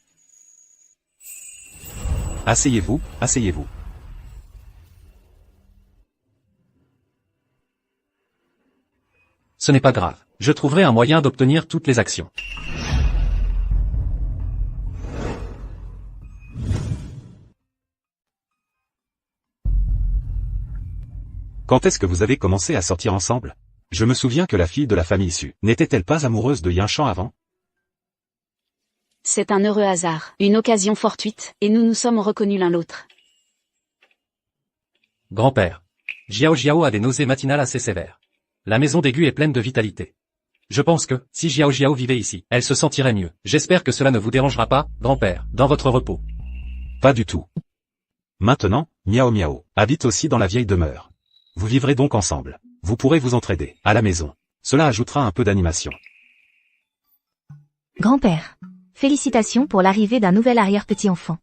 Asseyez-vous, asseyez-vous. Ce n'est pas grave. Je trouverai un moyen d'obtenir toutes les actions. Quand est-ce que vous avez commencé à sortir ensemble? Je me souviens que la fille de la famille Su n'était-elle pas amoureuse de Yinshan avant? C'est un heureux hasard, une occasion fortuite, et nous nous sommes reconnus l'un l'autre. Grand-père. Jiao Jiao a des nausées matinales assez sévères. La maison d'Aigu est pleine de vitalité. Je pense que, si Jiao Jiao vivait ici, elle se sentirait mieux. J'espère que cela ne vous dérangera pas, grand-père, dans votre repos. Pas du tout. Maintenant, Miao Miao habite aussi dans la vieille demeure. Vous vivrez donc ensemble. Vous pourrez vous entraider, à la maison. Cela ajoutera un peu d'animation. Grand-père. Félicitations pour l'arrivée d'un nouvel arrière-petit-enfant.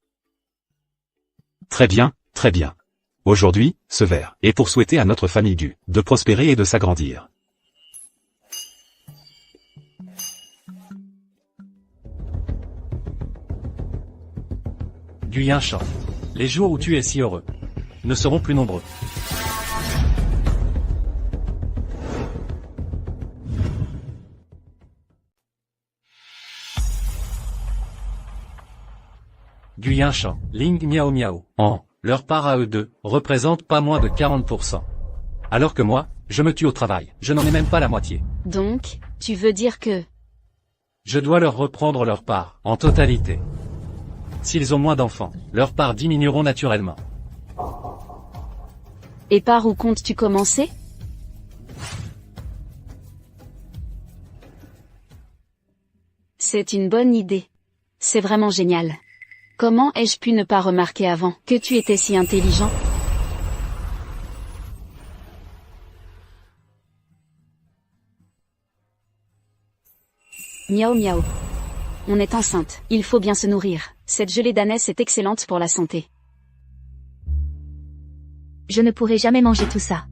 Très bien, très bien. Aujourd'hui, ce verre est pour souhaiter à notre famille de prospérer et de s'agrandir. Guyen chante. Les jours où tu es si heureux ne seront plus nombreux. Guyen chant. Ling miao miao. Leur part à eux deux représente pas moins de 40%. Alors que moi, je me tue au travail. Je n'en ai même pas la moitié. Donc, tu veux dire que... Je dois leur reprendre leur part, en totalité. S'ils ont moins d'enfants, leurs parts diminueront naturellement. Et par où comptes-tu commencer? C'est une bonne idée. C'est vraiment génial. Comment ai-je pu ne pas remarquer avant que tu étais si intelligent? Miaou miaou. On est enceinte, il faut bien se nourrir. Cette gelée d'ânesse est excellente pour la santé. Je ne pourrai jamais manger tout ça.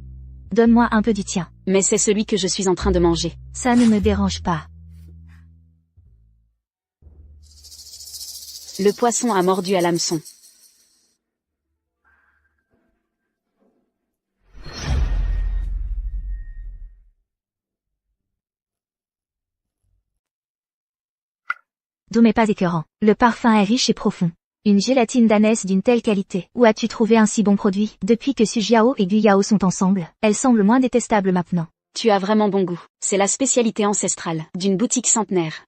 Donne-moi un peu du tien. Mais c'est celui que je suis en train de manger. Ça ne me dérange pas. Le poisson a mordu à l'hameçon. D'où mais pas écœurant. Le parfum est riche et profond. Une gélatine d'ânesse d'une telle qualité. Où as-tu trouvé un si bon produit? Depuis que Sujiao et Guyao sont ensemble, elle semble moins détestable maintenant. Tu as vraiment bon goût. C'est la spécialité ancestrale d'une boutique centenaire.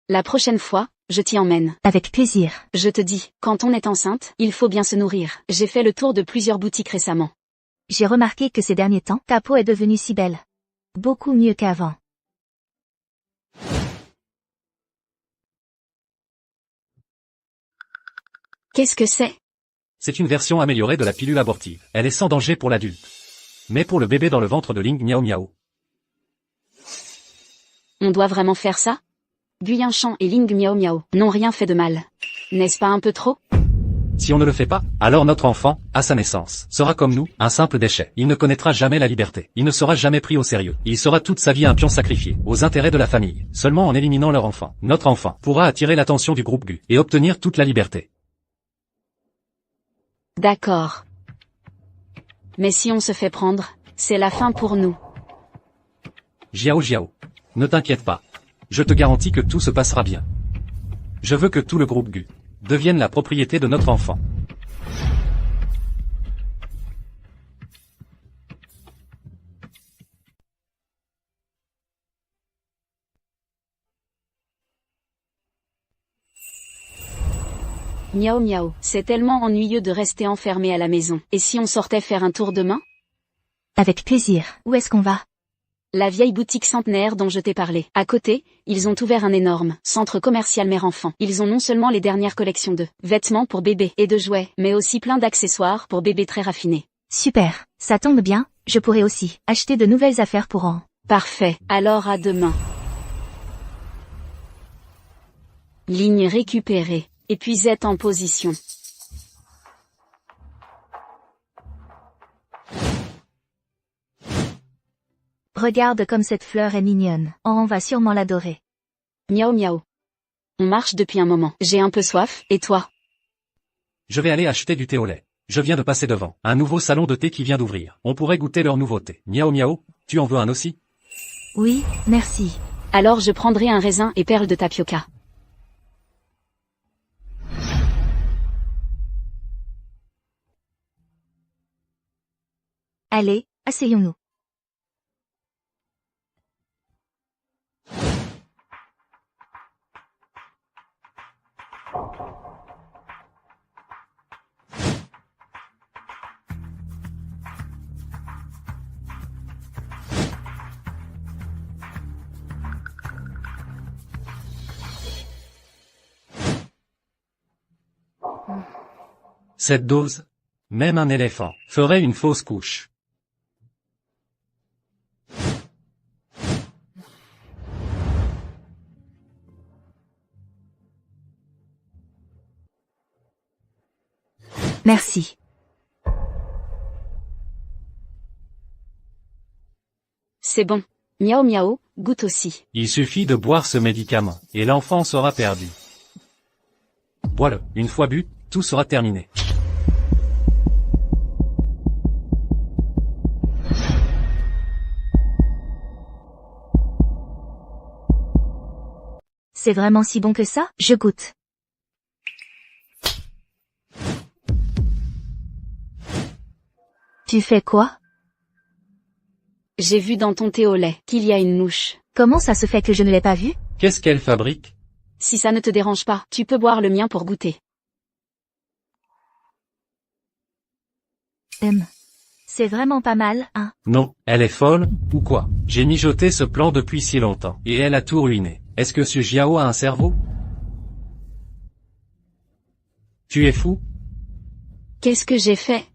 La prochaine fois, je t'y emmène. Avec plaisir. Je te dis, quand on est enceinte, il faut bien se nourrir. J'ai fait le tour de plusieurs boutiques récemment. J'ai remarqué que ces derniers temps, ta peau est devenue si belle. Beaucoup mieux qu'avant. Qu'est-ce que c'est? C'est une version améliorée de la pilule abortive. Elle est sans danger pour l'adulte. Mais pour le bébé dans le ventre de Ling miao miao. On doit vraiment faire ça? Guyen Chan et Ling miao miao n'ont rien fait de mal. N'est-ce pas un peu trop? Si on ne le fait pas, alors notre enfant, à sa naissance, sera comme nous, un simple déchet. Il ne connaîtra jamais la liberté. Il ne sera jamais pris au sérieux. Il sera toute sa vie un pion sacrifié, aux intérêts de la famille. Seulement en éliminant leur enfant, notre enfant, pourra attirer l'attention du groupe Gu, et obtenir toute la liberté. D'accord. Mais si on se fait prendre, c'est la fin pour nous. Jiao Jiao. Ne t'inquiète pas. Je te garantis que tout se passera bien. Je veux que tout le groupe Gu devienne la propriété de notre enfant. Miao miao, c'est tellement ennuyeux de rester enfermé à la maison. Et si on sortait faire un tour demain? Avec plaisir. Où est-ce qu'on va? La vieille boutique centenaire dont je t'ai parlé. À côté, ils ont ouvert un énorme centre commercial mère-enfant. Ils ont non seulement les dernières collections de vêtements pour bébés et de jouets, mais aussi plein d'accessoires pour bébés très raffinés. Super. Ça tombe bien, je pourrais aussi acheter de nouvelles affaires pour en... Parfait. Alors à demain. Ligne récupérée. Épuisette en position. Regarde comme cette fleur est mignonne. On va sûrement l'adorer. Miao miao. On marche depuis un moment. J'ai un peu soif, et toi? Je vais aller acheter du thé au lait. Je viens de passer devant un nouveau salon de thé qui vient d'ouvrir. On pourrait goûter leur nouveau thé. Miao miao, tu en veux un aussi? Oui, merci. Alors je prendrai un raisin et perles de tapioca. Allez, asseyons-nous. Cette dose, même un éléphant, ferait une fausse couche. Merci. C'est bon. Miao miao, goûte aussi. Il suffit de boire ce médicament, et l'enfant sera perdu. Bois-le, une fois bu, tout sera terminé. C'est vraiment si bon que ça? Je goûte. Tu fais quoi? J'ai vu dans ton thé au lait qu'il y a une mouche. Comment ça se fait que je ne l'ai pas vu? Qu'est-ce qu'elle fabrique? Si ça ne te dérange pas, tu peux boire le mien pour goûter. C'est vraiment pas mal, hein? Non, elle est folle, ou quoi? J'ai mijoté ce plan depuis si longtemps, et elle a tout ruiné. Est-ce que ce Jiao a un cerveau? Tu es fou? Qu'est-ce que j'ai fait?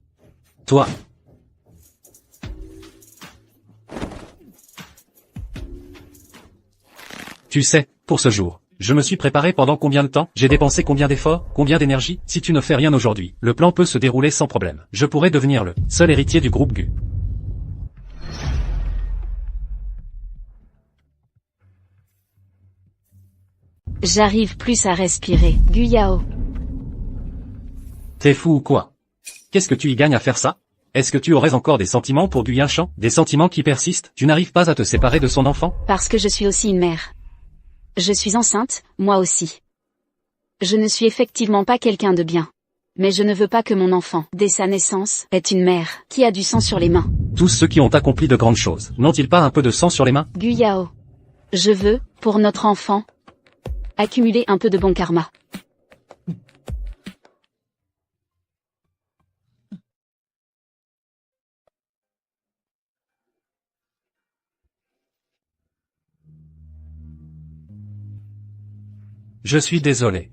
Toi. Tu sais, pour ce jour, je me suis préparé pendant combien de temps? J'ai dépensé combien d'efforts? Combien d'énergie? Si tu ne fais rien aujourd'hui, le plan peut se dérouler sans problème. Je pourrais devenir le seul héritier du groupe Gu. J'arrive plus à respirer. Gu Yao. T'es fou ou quoi? Qu'est-ce que tu y gagnes à faire ça? Est-ce que tu aurais encore des sentiments pour Gu Yinshan? Des sentiments qui persistent? Tu n'arrives pas à te séparer de son enfant? Parce que je suis aussi une mère. Je suis enceinte, moi aussi. Je ne suis effectivement pas quelqu'un de bien. Mais je ne veux pas que mon enfant, dès sa naissance, ait une mère qui a du sang sur les mains. Tous ceux qui ont accompli de grandes choses, n'ont-ils pas un peu de sang sur les mains? Gu Yao. Je veux, pour notre enfant, accumuler un peu de bon karma. Je suis désolé.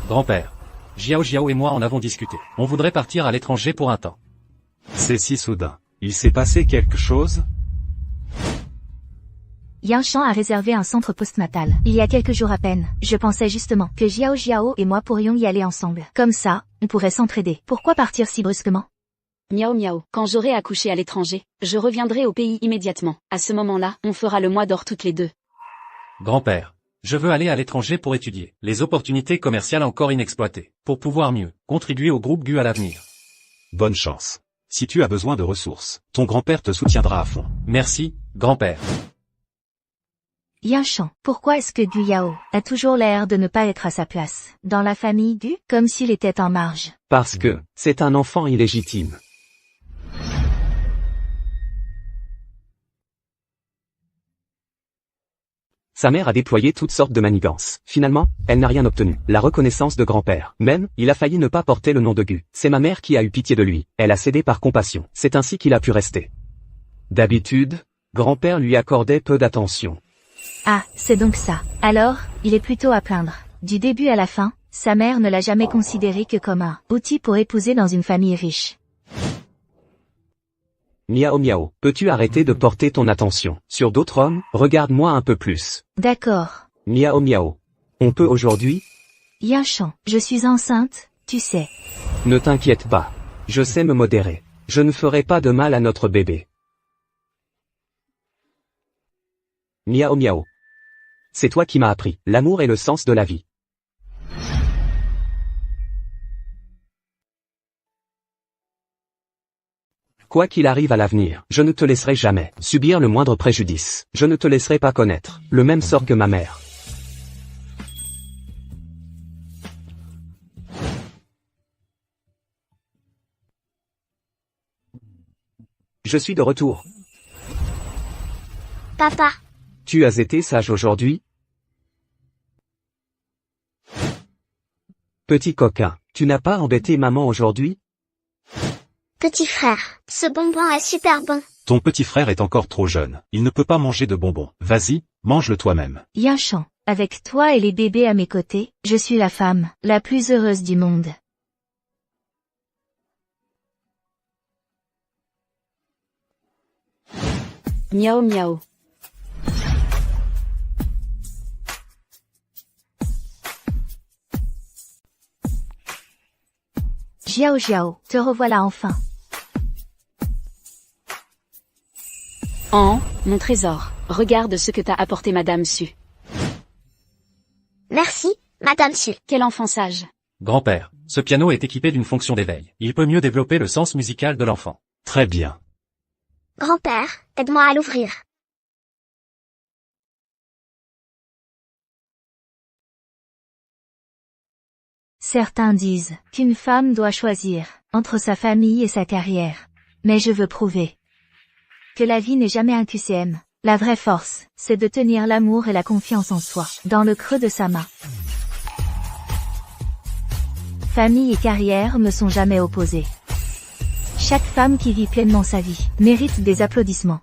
Grand-père. Jiao et moi en avons discuté. On voudrait partir à l'étranger pour un temps. C'est si soudain. Il s'est passé quelque chose? Yinshan a réservé un centre postnatal. Il y a quelques jours à peine. Je pensais justement que Jiao et moi pourrions y aller ensemble. Comme ça, on pourrait s'entraider. Pourquoi partir si brusquement? Miao miao. Quand j'aurai accouché à l'étranger, je reviendrai au pays immédiatement. À ce moment-là, on fera le mois d'or toutes les deux. Grand-père. Je veux aller à l'étranger pour étudier les opportunités commerciales encore inexploitées, pour pouvoir mieux contribuer au groupe Gu à l'avenir. Bonne chance. Si tu as besoin de ressources, ton grand-père te soutiendra à fond. Merci, grand-père. Yinshan, pourquoi est-ce que Gu Yao a toujours l'air de ne pas être à sa place dans la famille Gu, comme s'il était en marge? Parce que, c'est un enfant illégitime. Sa mère a déployé toutes sortes de manigances. Finalement, elle n'a rien obtenu. La reconnaissance de grand-père. Même, il a failli ne pas porter le nom de Gu. C'est ma mère qui a eu pitié de lui. Elle a cédé par compassion. C'est ainsi qu'il a pu rester. D'habitude, grand-père lui accordait peu d'attention. Ah, c'est donc ça. Alors, il est plutôt à plaindre. Du début à la fin, sa mère ne l'a jamais considéré que comme un outil pour épouser dans une famille riche. Miao, peux-tu arrêter de porter ton attention sur d'autres hommes? Regarde-moi un peu plus. D'accord. Miao. On peut aujourd'hui? Yinshan, je suis enceinte, tu sais. Ne t'inquiète pas. Je sais me modérer. Je ne ferai pas de mal à notre bébé. Miao. C'est toi qui m'as appris l'amour et le sens de la vie. Quoi qu'il arrive à l'avenir, je ne te laisserai jamais subir le moindre préjudice. Je ne te laisserai pas connaître le même sort que ma mère. Je suis de retour. Papa. Tu as été sage aujourd'hui? Petit coquin, tu n'as pas embêté maman aujourd'hui? Petit frère, ce bonbon est super bon. Ton petit frère est encore trop jeune. Il ne peut pas manger de bonbons. Vas-y, mange-le toi-même. Yinshan, avec toi et les bébés à mes côtés, je suis la femme la plus heureuse du monde. Miao miao. Jiao Jiao, te revoilà enfin. An, mon trésor, regarde ce que t'a apporté Madame Su. Merci, Madame Su. Quel enfant sage. Grand-père, ce piano est équipé d'une fonction d'éveil. Il peut mieux développer le sens musical de l'enfant. Très bien. Grand-père, aide-moi à l'ouvrir. Certains disent qu'une femme doit choisir entre sa famille et sa carrière. Mais je veux prouver que la vie n'est jamais un QCM. La vraie force, c'est de tenir l'amour et la confiance en soi dans le creux de sa main. Famille et carrière ne sont jamais opposées. Chaque femme qui vit pleinement sa vie mérite des applaudissements.